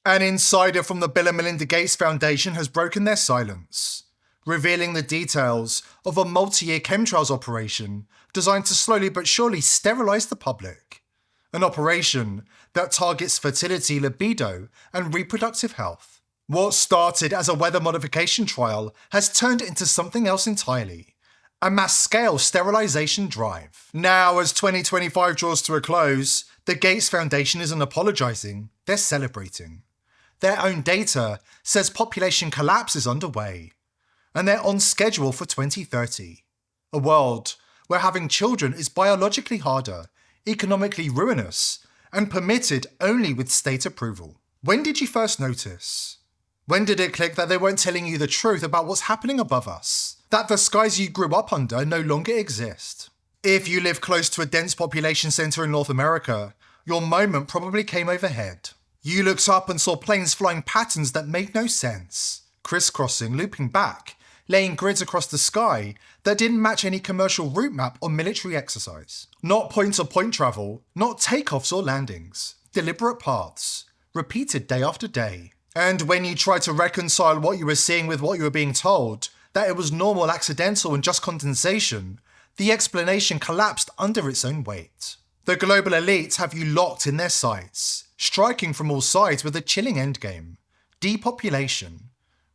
An insider from the Bill and Melinda Gates Foundation has broken their silence, revealing the details of a multi-year chemtrails operation designed to slowly but surely sterilize the public. An operation that targets fertility, libido, and reproductive health. What started as a weather modification trial has turned into something else entirely. A mass-scale sterilization drive. Now, as 2025 draws to a close, the Gates Foundation isn't apologizing, they're celebrating. Their own data says population collapse is underway, and they're on schedule for 2030. A world where having children is biologically harder, economically ruinous, and permitted only with state approval. When did you first notice? When did it click that they weren't telling you the truth about what's happening above us? That the skies you grew up under no longer exist? If you live close to a dense population centre in North America, your moment probably came overhead. You looked up and saw planes flying patterns that made no sense, crisscrossing, looping back, laying grids across the sky that didn't match any commercial route map or military exercise. Not point-to-point travel, not takeoffs or landings, deliberate paths, repeated day after day. And when you tried to reconcile what you were seeing with what you were being told, that it was normal, accidental, and just condensation, the explanation collapsed under its own weight. The global elites have you locked in their sights, striking from all sides with a chilling endgame. Depopulation.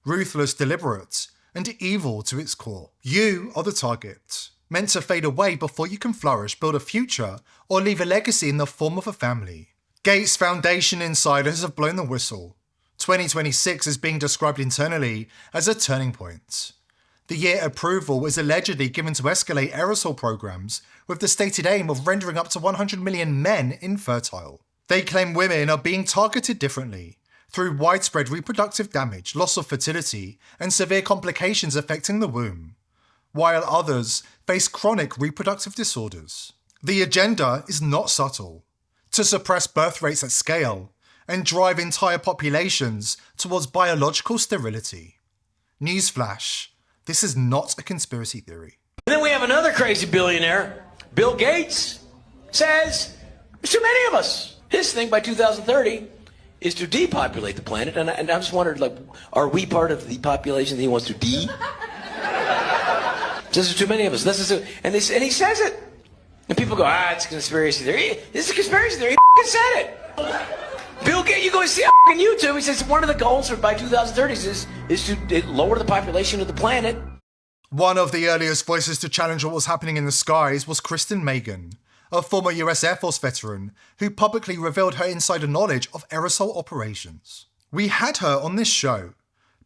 Ruthless, deliberate, and evil to its core. You are the target, meant to fade away before you can flourish, build a future, or leave a legacy in the form of a family. Gates Foundation insiders have blown the whistle. 2026 is being described internally as a turning point. The year approval is allegedly given to escalate aerosol programs with the stated aim of rendering up to 100 million men infertile. They claim women are being targeted differently, through widespread reproductive damage, loss of fertility, and severe complications affecting the womb, while others face chronic reproductive disorders. The agenda is not subtle: to suppress birth rates at scale and drive entire populations towards biological sterility. Newsflash, this is not a conspiracy theory. And then we have another crazy billionaire, Bill Gates, says there's too many of us. His thing by 2030 is to depopulate the planet, and I just wondered, like, are we part of the population that he wants to Says there's too many of us. And he says it, and people go, it's a conspiracy theory. This is a conspiracy theory. He said it. Bill Gates, you go see on YouTube. He says one of the goals for by 2030 is to lower the population of the planet. One of the earliest voices to challenge what was happening in the skies was Kristen Megan, a former US Air Force veteran who publicly revealed her insider knowledge of aerosol operations. We had her on this show,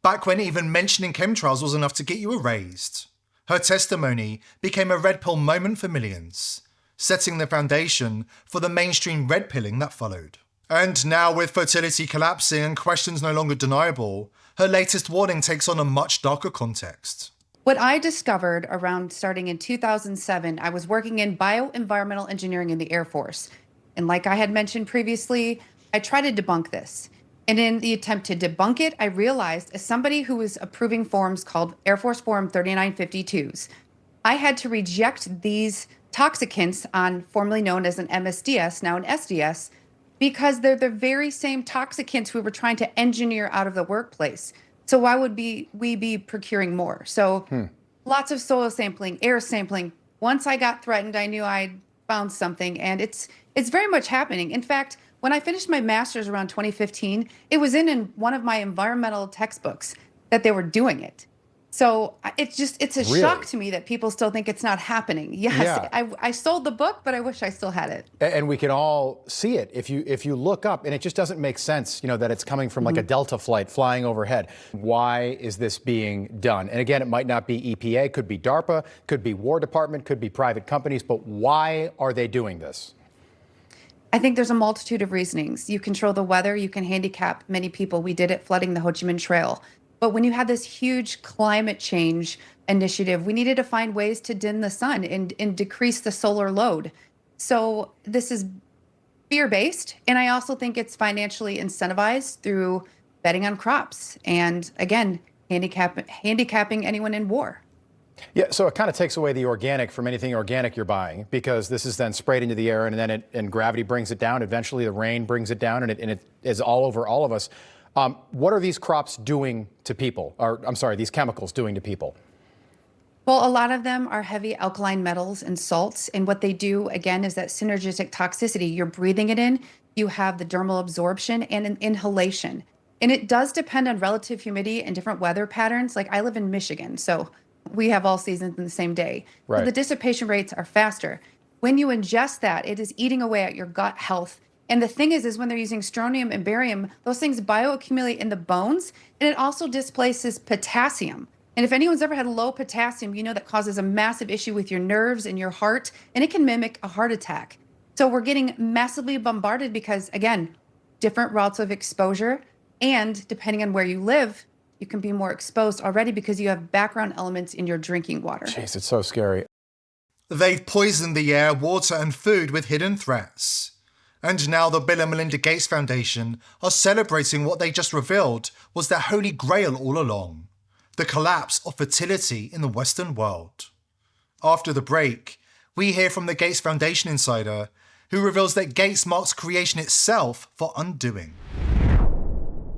back when even mentioning chemtrails was enough to get you erased. Her testimony became a red pill moment for millions, setting the foundation for the mainstream red pilling that followed. And now, with fertility collapsing and questions no longer deniable, her latest warning takes on a much darker context. What I discovered around starting in 2007, I was working in bioenvironmental engineering in the Air Force. And like I had mentioned previously, I tried to debunk this. And in the attempt to debunk it, I realized, as somebody who was approving forms called Air Force Form 3952s, I had to reject these toxicants on formerly known as an MSDS, now an SDS, because they're the very same toxicants we were trying to engineer out of the workplace. So why would we be procuring more? So lots of soil sampling, air sampling. Once I got threatened, I knew I'd found something, and it's very much happening. In fact, when I finished my master's around 2015, it was in one of my environmental textbooks that they were doing it. So it's a shock to me that people still think it's not happening. Yes, yeah. I sold the book, but I wish I still had it. And we can all see it if you look up, and it just doesn't make sense, that it's coming from like a Delta flight flying overhead. Why is this being done? And again, it might not be EPA, could be DARPA, could be War Department, could be private companies, but why are they doing this? I think there's a multitude of reasonings. You control the weather, you can handicap many people. We did it flooding the Ho Chi Minh Trail. But when you had this huge climate change initiative, we needed to find ways to dim the sun and decrease the solar load. So this is fear-based. And I also think it's financially incentivized through betting on crops. And again, handicapping anyone in war. Yeah, so it kind of takes away the organic from anything organic you're buying, because this is then sprayed into the air, and then and gravity brings it down. Eventually, the rain brings it down, and it is all over all of us. What are these crops doing to people? Or I'm sorry, these chemicals doing to people? Well, a lot of them are heavy alkaline metals and salts. And what they do, again, is that synergistic toxicity. You're breathing it in, you have the dermal absorption and an inhalation. And it does depend on relative humidity and different weather patterns. Like I live in Michigan, so we have all seasons in the same day. Right. So the dissipation rates are faster. When you ingest that, it is eating away at your gut health. And the thing is when they're using strontium and barium, those things bioaccumulate in the bones, and it also displaces potassium. And if anyone's ever had low potassium, you know that causes a massive issue with your nerves and your heart, and it can mimic a heart attack. So we're getting massively bombarded because, again, different routes of exposure. And depending on where you live, you can be more exposed already because you have background elements in your drinking water. Jeez, it's so scary. They've poisoned the air, water and food with hidden threats. And now the Bill and Melinda Gates Foundation are celebrating what they just revealed was their holy grail all along: the collapse of fertility in the Western world. After the break, we hear from the Gates Foundation insider, who reveals that Gates marks creation itself for undoing.